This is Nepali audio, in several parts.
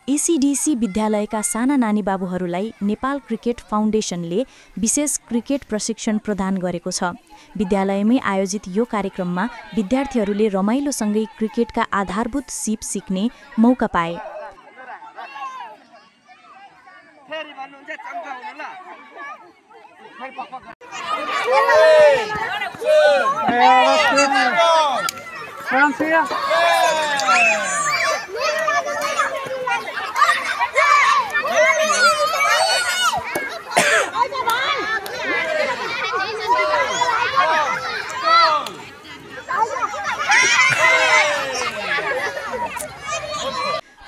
एसीडीसी विद्यालयका साना नानी बाबुहरूलाई नेपाल क्रिकेट फाउन्डेसनले विशेष क्रिकेट प्रशिक्षण प्रदान गरेको छ। विद्यालयमै आयोजित यो कार्यक्रममा विद्यार्थीहरूले रमाइलोसँगै क्रिकेटका आधारभूत सिप सिक्ने मौका पाए।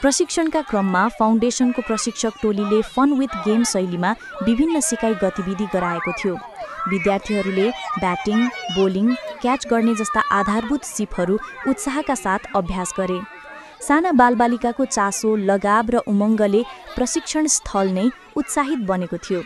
प्रशिक्षणका क्रममा फाउन्डेसनको प्रशिक्षक टोलीले फन विथ गेम शैलीमा विभिन्न सिकाइ गतिविधि गराएको थियो। विद्यार्थीहरूले ब्याटिङ, बोलिङ, क्याच गर्ने जस्ता आधारभूत सिपहरू उत्साहका साथ अभ्यास गरे। साना बालबालिकाको चासो, लगाव र उमङ्गले प्रशिक्षण स्थल नै उत्साहित बनेको थियो।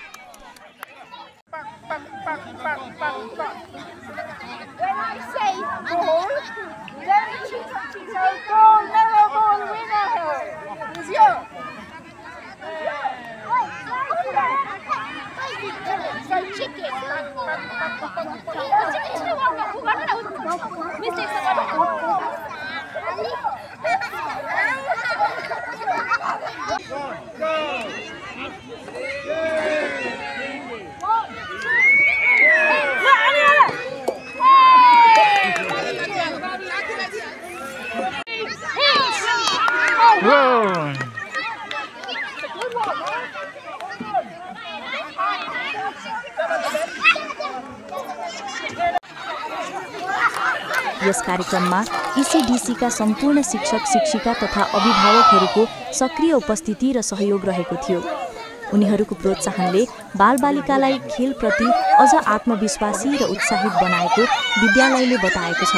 यस कार्यक्रममा एसीडीसीका सम्पूर्ण शिक्षक, शिक्षिका तथा अभिभावकहरूको सक्रिय उपस्थिति र सहयोग रहेको थियो। उनीहरूको प्रोत्साहनले बालबालिकालाई खेलप्रति अझ आत्मविश्वासी र उत्साहित बनाएको विद्यालयले बताएको छ।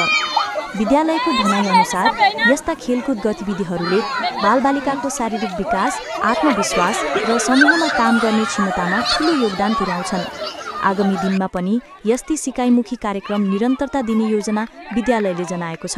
विद्यालयको भनाइअनुसार यस्ता खेलकुद गतिविधिहरूले बालबालिकाको शारीरिक विकास, आत्मविश्वास र समूहमा काम गर्ने क्षमतामा ठूलो योगदान पुर्याउँछन्। आगामी दिनमा पनि यस्तै सिकाइमुखी कार्यक्रम निरन्तरता दिने योजना विद्यालयले जनाएको छ।